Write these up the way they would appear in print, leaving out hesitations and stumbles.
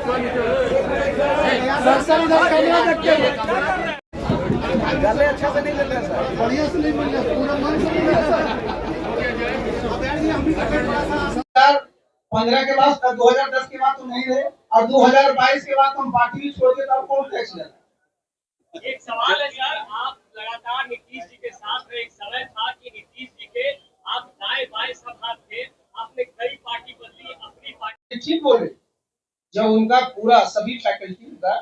अच्छा से नहीं मिल रहा सर, बढ़िया से नहीं मिल रहा, पूरा मन से मिल रहा सर। 15 के बाद 2010 के बाद तो नहीं रहे और 2022 के बाद हम पार्टी भी छोड़ के तब कौन टैक्स लेना। एक सवाल है सर, आप लगातार नीतीश जी के साथ रहे, एक समय था कि नीतीश जी के आप दाएं बाएं सब हाथ थे, आपने कई पार्टी बदली, अपनी पार्टी। ठीक बोले, जब उनका पूरा सभी फैकल्टी का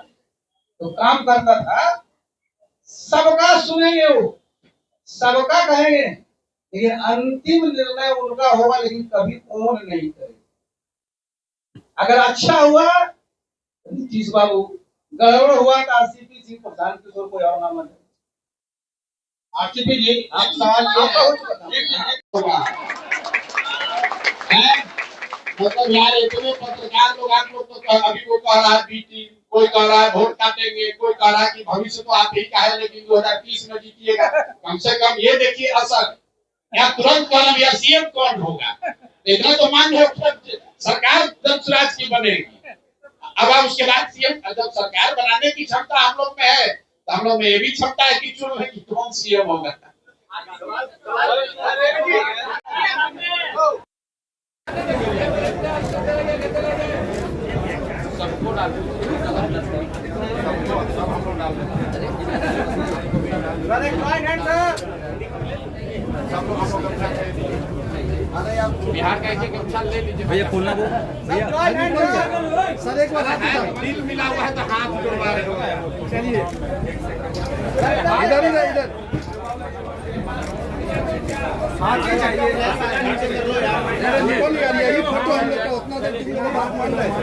तो काम करता था, सबका सुनेंगे वो, सबका कहेंगे, लेकिन अंतिम निर्णय उनका होगा, लेकिन कभी कौन नहीं करेगा। अगर अच्छा हुआ नीतीश बाबू, गड़बड़ हुआ तो आरसीपी सिंह प्रधान किशोर कोई और नाम है। आरसीपी जी आप सवाल मतलब यार इतने पत्रकार लोग आप लोग तो अभी वो कह रहा है बीटी, कोई कह रहा है वोट काटेंगे, कोई कह रहा है कि भविष्य तो आप ही का है लेकिन 2030 में जीतिएगा। कम से कम ये देखिए असर या तुरंत कलम या सीएम कौन होगा, इतना तो मान है सरकार जब स्वराज की बनेगी। अब आप उसके बाद सीएम जब सरकार बनाने की क्षमता हम लोग में है तो हम लोग में ये भी क्षमता है कि चुन कि कौन सीएम होगा। बिहार का एक मिसाल ले लीजिए भैया, खोलना वो भैया सर एक बार दिल मिला हुआ है तो हाथ जुड़वा रहे हो। चलिए इधर इधर इधर हाथ चाहिए, नीचे कर लो यार, निकल यार, यही फोटो हम लोग का उतना देर की बात मान रहे हैं।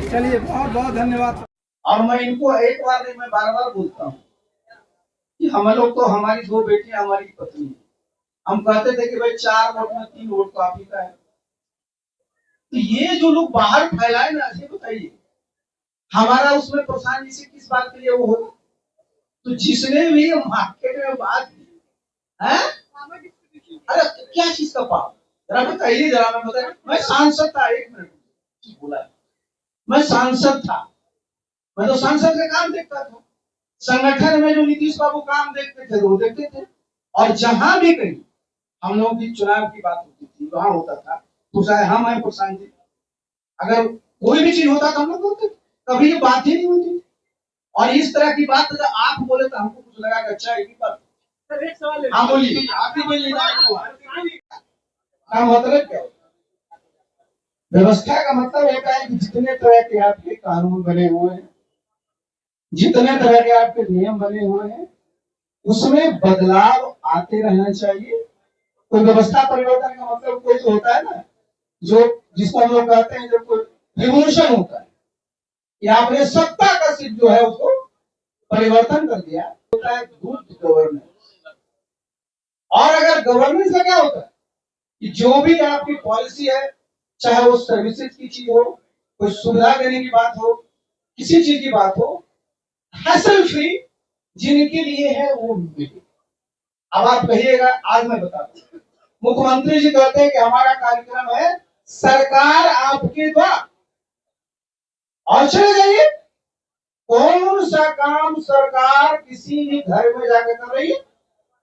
चलिए बहुत बहुत धन्यवाद। और मैं इनको एक बार नहीं, मैं बार बार बोलता हूँ कि हम लोग तो, हमारी 2 बेटियां, हमारी पत्नी, हम कहते थे कि भाई 4 वोट में 3 वोट तो आप ही का है। तो ये जो लोग बाहर फैलाए ना, ये बताइए हमारा उसमें प्रशांत जी से किस बात के लिए वो होगा। तो जिसने भी मार्केट में बात की है, अरे क्या चीज का पाप, जरा बताइए, जरा मैं बताइए। मैं सांसद था, 1 मिनट बोला, मैं सांसद था, मैं तो सांसद का काम देखता था। संगठन में जो नीतीश बाबू काम देखते थे वो देखते थे, और जहां भी कहीं हम लोगों की चुनाव की बात होती थी वहां होता था, तो चाहे हम आए प्रशांत जी, अगर कोई भी चीज होता था हम लोग बोलते, कभी ये बात ही नहीं होती। और इस तरह की बात अगर आप बोले तो हमको कुछ लगा कि अच्छा एक बात। एक सवाल हाँ बोलिए, आप ही बोलिए क्या मतलब, क्या व्यवस्था का मतलब होता है कि जितने तरह के आपके कानून बने हुए हैं, जितने तरह के आपके नियम बने हुए हैं, उसमें बदलाव आते रहना चाहिए। कोई व्यवस्था परिवर्तन का मतलब कोई तो होता है ना, जो जिसको हम लोग कहते हैं जब कोई रिवोल्यूशन होता है, या आपने सत्ता का सिर्फ जो है उसको परिवर्तन कर दिया, होता है गुड गवर्नेंस। और अगर गवर्नेंस का क्या होता है कि जो भी आपकी पॉलिसी है, चाहे वो सर्विसेज की चीज हो, कोई सुविधा देने की बात हो, किसी चीज की बात हो, हैसल फ्री जिनके लिए है वो मिले। अब आप कहिएगा, आज मैं बताता हूं, मुख्यमंत्री जी कहते हैं कि हमारा कार्यक्रम है सरकार आपके द्वारा, और चले जाइए, कौन सा काम सरकार किसी भी घर में जाकर कर रही है।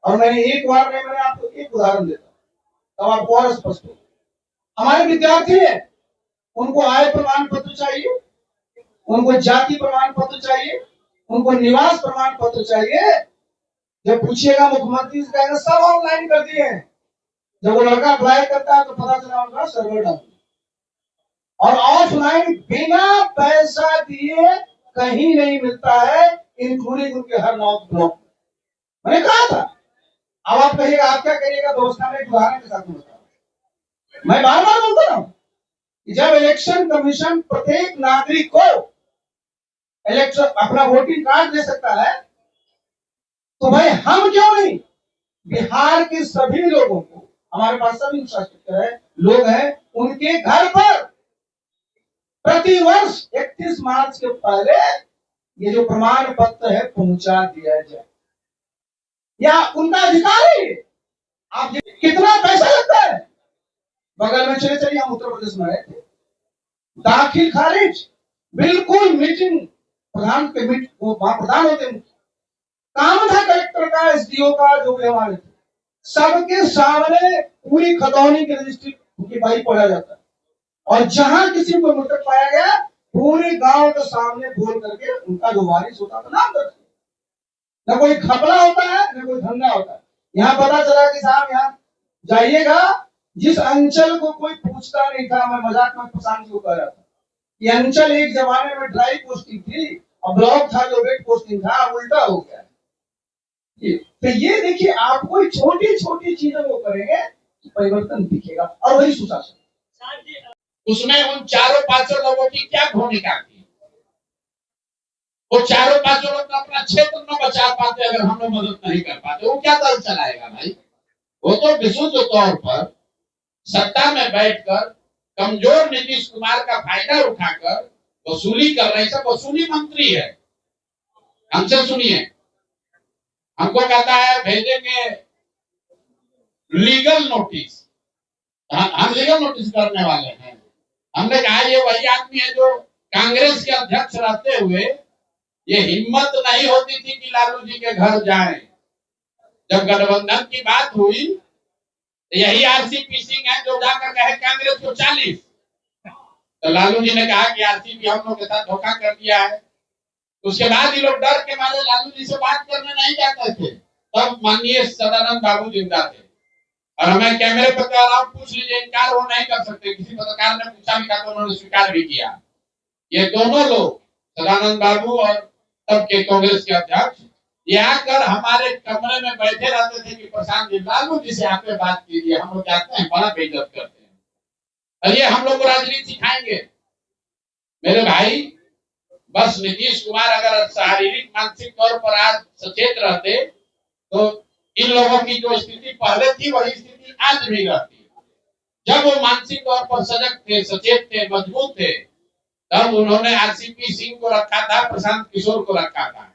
और मैंने एक बार नहीं, मैंने आपको एक उदाहरण देता हूं, तब आपको और स्पष्ट हो। हमारे विद्यार्थी है, उनको आय प्रमाण पत्र चाहिए, उनको जाति प्रमाण पत्र चाहिए, उनको निवास प्रमाण पत्र चाहिए। जब पूछिएगा मुख्यमंत्री से कहेंगे सब ऑनलाइन कर दिए हैं। जब वो लड़का अप्लाई करता है तो पता चला उनका सर्वर डाउन, और ऑफलाइन बिना पैसा दिए कहीं नहीं मिलता है, इंक्लूडिंग उनके हर 9 ब्लॉक। मैंने कहा था, अब आप कहिएगा आप क्या करिएगा, व्यवस्था में एक उदाहरण के साथ बताऊं। मैं बार बार बोलता हूं कि जब इलेक्शन कमीशन प्रत्येक नागरिक को इलेक्शन अपना वोटिंग कार्ड दे सकता है, तो भाई हम क्यों नहीं बिहार के सभी लोगों को, हमारे पास सभी इंफ्रास्ट्रक्चर है, लोग हैं, उनके घर पर प्रति वर्ष 31 मार्च के पहले ये जो प्रमाण पत्र है पहुंचा दिया जाए, या उनका अधिकार है। आप कितना पैसा लगता है, बगल में चले चलिए, हम उत्तर प्रदेश में रहे थे, दाखिल खारिज, बिल्कुल मीटिंग प्रधान के वो प्रधान होते हैं, काम था कलेक्टर का, एसडीओ का, जो भी हमारे थे, सबके सामने पूरी खतौनी की रजिस्ट्री उनकी बाई पढ़ा जाता है, और जहां किसी को मृतक पाया गया पूरे गांव के सामने बोल करके उनका जो वारिस होता था नाम दर्ज, न कोई घपला होता है न कोई धंधा होता है। यहाँ पता चला कि साहब यहाँ जाइएगा, जिस अंचल को कोई पूछता नहीं था, मैं मजाक में प्रशांत को कह रहा था, ये अंचल एक जमाने में ड्राई पोस्टिंग थी और ब्लॉक था जो वेट पोस्टिंग था, उल्टा हो गया। तो ये देखिए, आप कोई छोटी छोटी चीजों को करेंगे तो परिवर्तन दिखेगा, और वही सुशासन। उसमें उन चारों पांचों लोगों की क्या भूमिका थी? वो चारों पांचों लोग अपना क्षेत्र न बचा पाते अगर हम लोग मदद नहीं कर पाते, वो क्या दल चलाएगा भाई? वो तो विशुद्ध तौर पर सत्ता में बैठकर कमजोर नीतीश कुमार का फायदा उठाकर वसूली कर रहे, सब वसूली मंत्री है। हमसे सुनिए, हमको कहता है भेजेंगे लीगल नोटिस, हम लीगल नोटिस करने वाले हैं। हमने कहा ये वही आदमी है जो कांग्रेस के अध्यक्ष रहते हुए ये हिम्मत नहीं होती थी कि लालू जी के घर जाएं। जब गठबंधन की बात हुई तो यही आरसीपी सिंह है जो जाकर कहे कांग्रेस को 40, तो लालू जी ने कहा कि आरसीपी हम लोग के साथ धोखा कर दिया है। उसके बाद ये लोग डर के मारे लालू जी से बात करने नहीं जाते थे। तब माननीय सदानंद बाबू जिंदा थे, और हमें कैमरे पर कह रहा हूं, पूछ लीजिए, इनकार वो नहीं कर सकते। किसी पत्रकार ने पूछा भी था तो उन्होंने स्वीकार भी किया। ये दोनों लोग, सदानंद बाबू और तब के कांग्रेस के अध्यक्ष, ये आकर हमारे कमरे में बैठे रहते थे कि प्रशांत जी लालू जी से आपने बात कीजिए, हम लोग जाते हैं, बड़ा बेइज्जत करते हैं, और ये हम लोग को राजनीति सिखाएंगे। मेरे भाई, बस नीतीश कुमार अगर शारीरिक मानसिक तौर पर आज सचेत रहते तो इन लोगों की जो स्थिति पहले थी वही स्थिति आज भी रहती है। जब वो मानसिक तौर पर सजग थे, सचेत थे, मजबूत थे, तब उन्होंने आरसीपी सिंह को रखा था, प्रशांत किशोर को रखा था।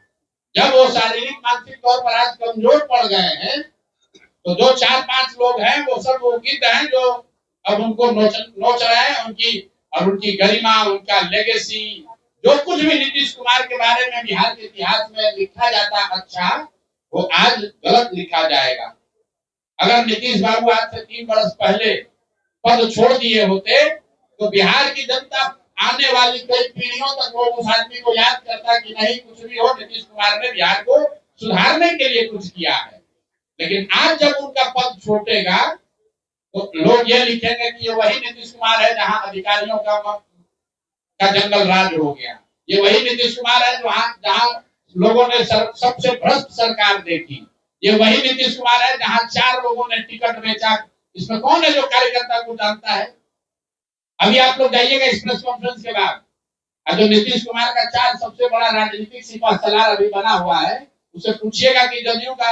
जब वो शारीरिक मानसिक तौर पर आज कमजोर पड़ गए हैं तो जो 4-5 लोग हैं वो सब वो गिद्ध हैं जो अब उनको नोच रहे हैं। उनकी गरिमा, उनका लेगेसी, जो कुछ भी नीतीश कुमार के बारे में बिहार के इतिहास में लिखा जाता अच्छा, वो आज गलत लिखा जाएगा। अगर नीतीश बाबू आज से 3 वर्ष पहले पद छोड़ दिए होते तो बिहार की जनता आने वाली कई पीढ़ियों तक वो उस आदमी को याद करता कि नहीं, कुछ भी हो, नीतीश कुमार ने बिहार को सुधारने के लिए कुछ किया है। लेकिन आज जब उनका पद छूटेगा तो लोग ये लिखेंगे कि ये वही नीतीश कुमार है जहां अधिकारियों का जंगल राज हो गया। ये वही नीतीश कुमार है जहां लोगों ने सबसे भ्रष्ट सरकार देखी। ये वही नीतीश कुमार है जहां 4 लोगों ने टिकट बेचा। इसमें कौन है जो कार्यकर्ता को जानता है? अभी आप लोग जाइएगा इस प्रेस कॉन्फ्रेंस के बाद, जो नीतीश कुमार का 4 सबसे बड़ा राजनीतिक सिपह सलार अभी बना हुआ है, उसे पूछिएगा कि जदयू का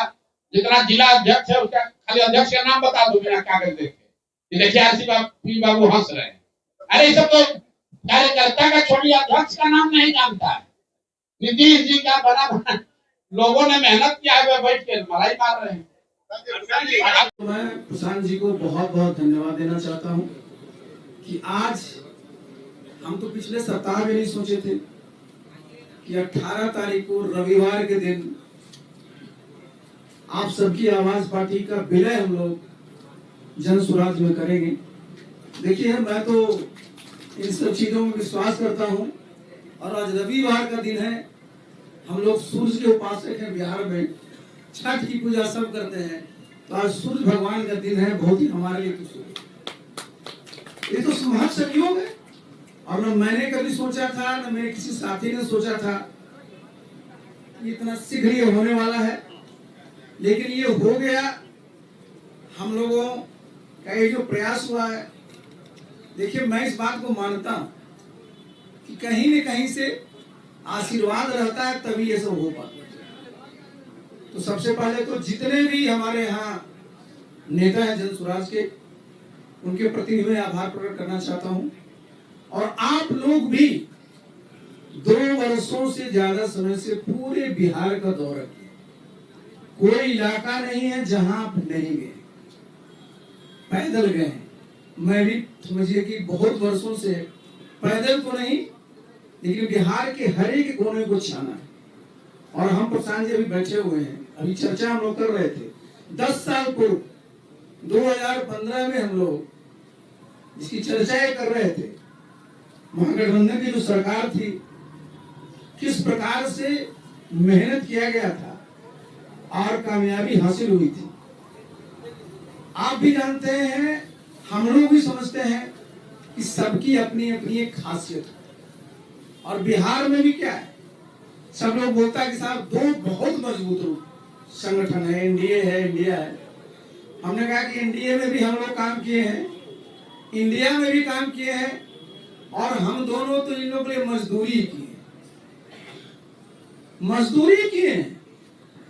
जितना जिला अध्यक्ष है उसका खाली अध्यक्ष का नाम बता दो बिना कागज देखे। देखिए आरसीपी बाबू हंस रहे हैं। अरे ये सब तो कार्यकर्ता का छोड़िए, अध्यक्ष का नाम नहीं जानता है। नीतीश जी का बना लोगों ने मेहनत किया है, बैठ के मलाई मार रहे हैं। मैं प्रशांत जी को बहुत बहुत धन्यवाद देना चाहता हूँ कि आज हम तो पिछले सप्ताह में नहीं सोचे थे कि 18 तारीख को रविवार के दिन आप सबकी आवाज पार्टी का विलय हम लोग जन स्वराज में करेंगे। देखिए, मैं तो इन सब चीजों में विश्वास करता हूँ, और आज रविवार का दिन है, हम लोग सूर्य के उपासक हैं, बिहार में छठ की पूजा सब करते हैं, तो आज सूर्य भगवान का दिन है, बहुत ही हमारे लिए ये तो सुहाग संयोग है। और न मैंने कभी सोचा था, न मेरे किसी साथी ने सोचा था इतना शीघ्र ये होने वाला है, लेकिन ये हो गया। हम लोगों का ये जो प्रयास हुआ है, देखिए मैं इस बात को मानता हूं कि कहीं न कहीं से आशीर्वाद रहता है तभी ये सब हो पाता है। तो सबसे पहले तो जितने भी हमारे यहाँ नेता हैं जन स्वराज के, उनके प्रति मैं आभार प्रकट करना चाहता हूं। और आप लोग भी 2 वर्षों से ज्यादा समय से पूरे बिहार का दौरा किया, कोई इलाका नहीं है जहां आप नहीं गए, पैदल गए, मैं भी समझिए कि बहुत वर्षों से पैदल तो नहीं, लेकिन बिहार के हर एक कोने को छाना है। और हम प्रशांत जी अभी बैठे हुए हैं, अभी चर्चा हम लोग कर रहे थे 10 साल पूर्व 2015 में हम लोग इसकी चर्चाएं कर रहे थे। महागठबंधन की जो सरकार थी, किस प्रकार से मेहनत किया गया था और कामयाबी हासिल हुई थी। आप भी जानते हैं, हम लोग भी समझते हैं कि सबकी अपनी अपनी एक खासियत है। और बिहार में भी क्या है, सब लोग बोलता है कि साहब दो बहुत मजबूत संगठन है, एनडीए है, इंडिया है। हमने कहा कि एनडीए में भी हम लोग काम किए हैं, इंडिया में भी काम किए हैं, और हम दोनों तो इन लोगों के लिए मजदूरी की है, मजदूरी किए हैं।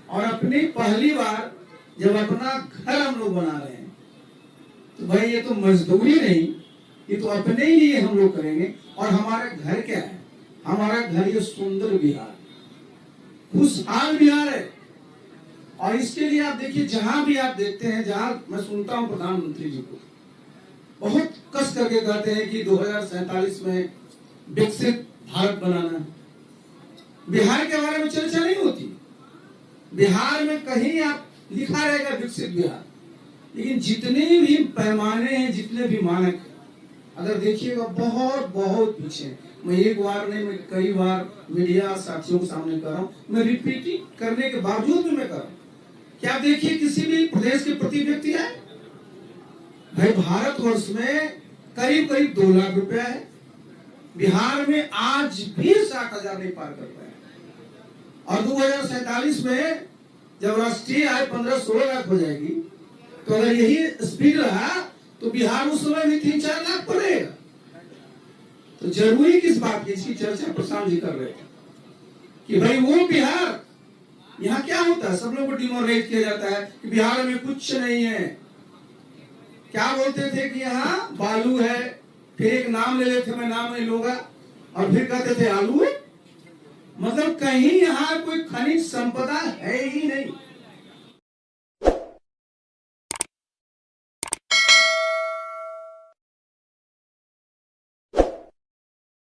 और अपनी पहली बार जब अपना घर हम लोग बना रहे हैं, तो भाई ये तो मजदूरी नहीं, ये तो अपने ही लिए हम लोग करेंगे। और हमारा घर क्या है, हमारा घर ये सुंदर बिहार, खुशहाल बिहार है। और इसके लिए आप देखिए, जहां भी आप देखते हैं, जहां मैं सुनता हूं प्रधानमंत्री जी को बहुत कस करके कहते हैं कि 2047 में विकसित भारत बनाना है। बिहार के बारे में चर्चा नहीं होती। बिहार में कहीं आप लिखा रहेगा विकसित बिहार, लेकिन जितने भी पैमाने हैं, जितने भी मानक हैं, अगर देखिएगा बहुत बहुत पीछे। मैं एक बार नहीं, मैं कई बार मीडिया साथियों के सामने कर रहा हूँ, मैं रिपीटिंग करने के बावजूद भी मैं कर रहा हूँ। क्या आप देखिए, किसी भी प्रदेश के प्रति व्यक्ति है भाई, भारतवर्ष में करीब करीब 2 लाख रुपया है। बिहार में आज भी 60,000 नहीं पार कर पाए। और 2047 में जब राष्ट्रीय आय 15-16 लाख हो जाएगी, तो अगर यही स्पीड रहा तो बिहार उस समय भी 3-4 लाख पड़ेगा। तो जरूरी किस बात की, इसकी चर्चा प्रशांत जी कर रहे थे कि भाई वो बिहार, यहाँ क्या होता है, सब लोगों को डिमोरलाइज किया जाता है कि बिहार में कुछ नहीं है। क्या बोलते थे कि यहाँ बालू है, फिर एक नाम ले लेते, मैं नाम नहीं लूंगा, और फिर कहते थे आलू है। मतलब कहीं यहाँ कोई खनिज संपदा है ही नहीं।